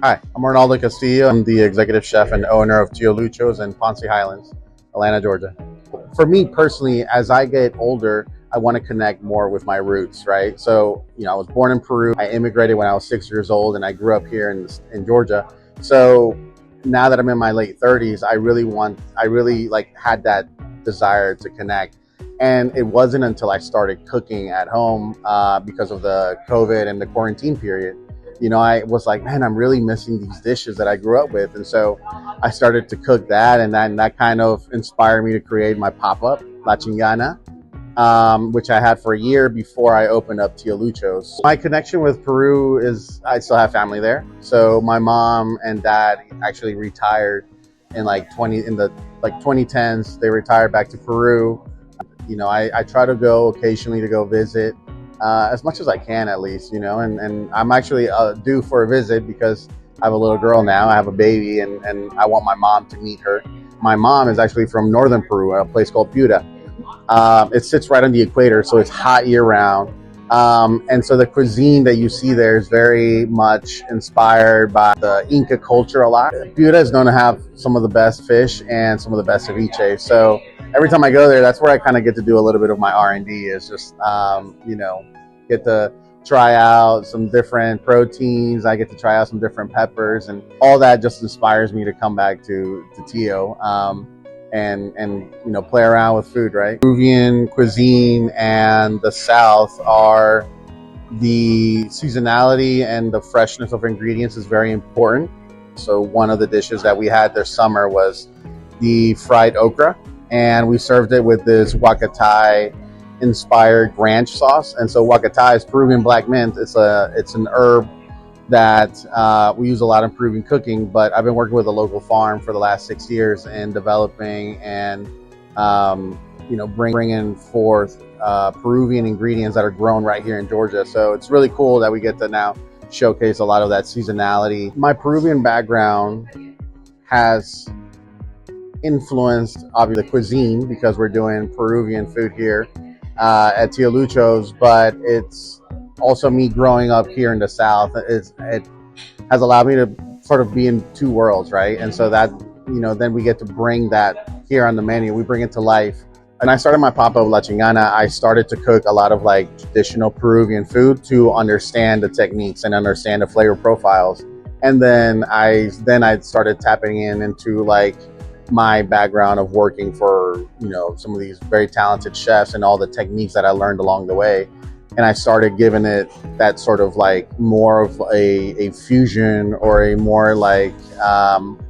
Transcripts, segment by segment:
Hi, I'm Arnaldo Castillo. I'm the executive chef and owner of Tio Lucho's in Ponce Highlands, Atlanta, Georgia. For me personally, as I get older, I want to connect more with my roots, right? So, I was born in Peru. I immigrated when I was 6 years old, and I grew up here in Georgia. So now that I'm in my late 30s, I really like had that desire to connect. And it wasn't until I started cooking at home because of the COVID and the quarantine period. I was like, man, I'm really missing these dishes that I grew up with. And so I started to cook that, and that kind of inspired me to create my pop-up, La Chingana, which I had for a year before I opened up Tio Lucho's. My connection with Peru is I still have family there. So my mom and dad actually retired in the 2010s. They retired back to Peru. I try to go occasionally to go visit as much as I can, at least, and I'm actually due for a visit because I have a little girl now. I have a baby, and I want my mom to meet her. My mom is actually from northern Peru, a place called Piura. It sits right on the equator, so it's hot year round. And so the cuisine that you see there is very much inspired by the Inca culture a lot. Piura is known to have some of the best fish and some of the best ceviche. So every time I go there, that's where I kind of get to do a little bit of my R&D, is just, get to try out some different proteins. I get to try out some different peppers, and all that just inspires me to come back to Tio. And play around with food, right? Peruvian cuisine and the South are the seasonality and the freshness of ingredients is very important. So one of the dishes that we had this summer was the fried okra, and we served it with this huacatay inspired ranch sauce. And so huacatay is Peruvian black mint. It's an herb that we use a lot in Peruvian cooking, but I've been working with a local farm for the last 6 years in developing and bringing forth Peruvian ingredients that are grown right here in Georgia. So it's really cool that we get to now showcase a lot of that seasonality. My Peruvian background has influenced obviously the cuisine because we're doing Peruvian food here at Tio Lucho's, but it's also me growing up here in the South. It has allowed me to sort of be in two worlds, right? And so that, then we get to bring that here on the menu. We bring it to life. And I started my pop-up La Chingana. I started to cook a lot of traditional Peruvian food to understand the techniques and understand the flavor profiles. And then I started tapping into my background of working for, some of these very talented chefs and all the techniques that I learned along the way. And I started giving it that sort of more of a fusion or a more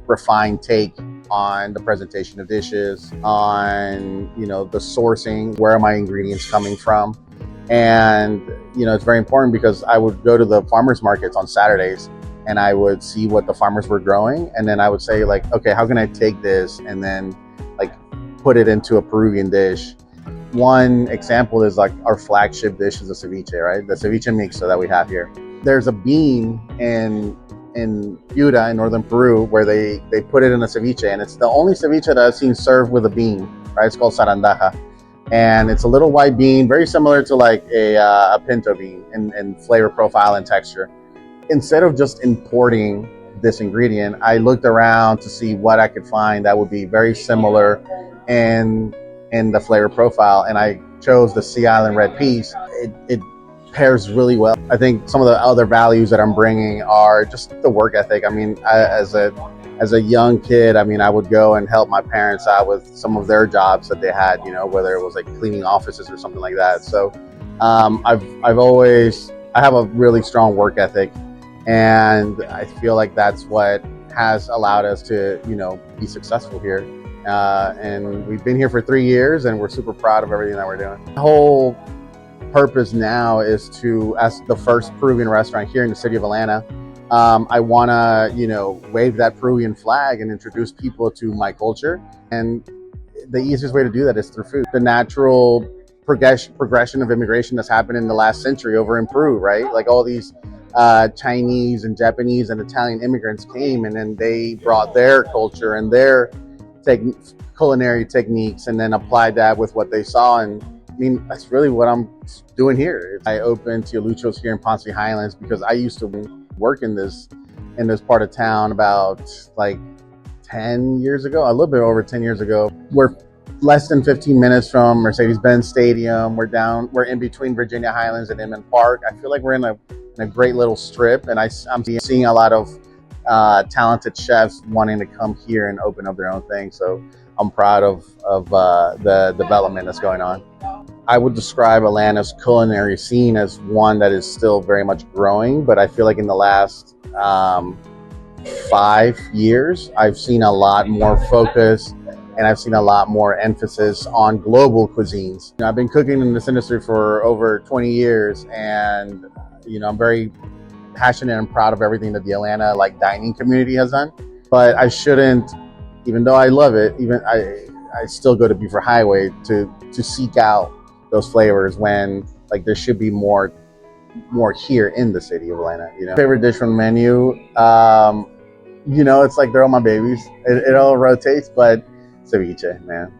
refined take on the presentation of dishes, on, the sourcing, where are my ingredients coming from? And, it's very important because I would go to the farmers markets on Saturdays and I would see what the farmers were growing. And then I would say okay, how can I take this and then put it into a Peruvian dish? One example is our flagship dish is the ceviche, right? The ceviche mixto that we have here. There's a bean in Piura in northern Peru where they put it in a ceviche, and it's the only ceviche that I've seen served with a bean, right? It's called sarandaja. And it's a little white bean, very similar to a pinto bean in flavor profile and texture. Instead of just importing this ingredient, I looked around to see what I could find that would be very similar in the flavor profile, and I chose the Sea Island red peas. It pairs really well. I think some of the other values that I'm bringing are just the work ethic. I mean, as a young kid, I would go and help my parents out with some of their jobs that they had, whether it was cleaning offices or something like that. So I have a really strong work ethic, and I feel like that's what has allowed us to, be successful here. And we've been here for 3 years, and we're super proud of everything that we're doing. The whole purpose now is to, as the first Peruvian restaurant here in the city of Atlanta, I want to, wave that Peruvian flag and introduce people to my culture. And the easiest way to do that is through food. The natural progression of immigration that's happened in the last century over in Peru, right? All these Chinese and Japanese and Italian immigrants came, and then they brought their culture and their culinary techniques and then applied that with what they saw. And that's really what I'm doing here. I opened Tio Lucho's here in Ponce Highlands because I used to work in this in this part of town about like 10 years ago, a little bit over 10 years ago. We're less than 15 minutes from Mercedes-Benz Stadium. We're in between Virginia Highlands and Inman Park. I feel like we're in a great little strip, and I'm seeing a lot of talented chefs wanting to come here and open up their own thing. So I'm proud of the development that's going on. I would describe Atlanta's culinary scene as one that is still very much growing, but I feel like in the last 5 years, I've seen a lot more focus and I've seen a lot more emphasis on global cuisines. You know, I've been cooking in this industry for over 20 years, and you know, I'm very passionate and proud of everything that the Atlanta dining community has done. But I shouldn't, even though I love it, I still go to Buford Highway to seek out those flavors when there should be more here in the city of Atlanta. You know, favorite dish from the menu. You know, it's like they're all my babies. It all rotates, but ceviche, man.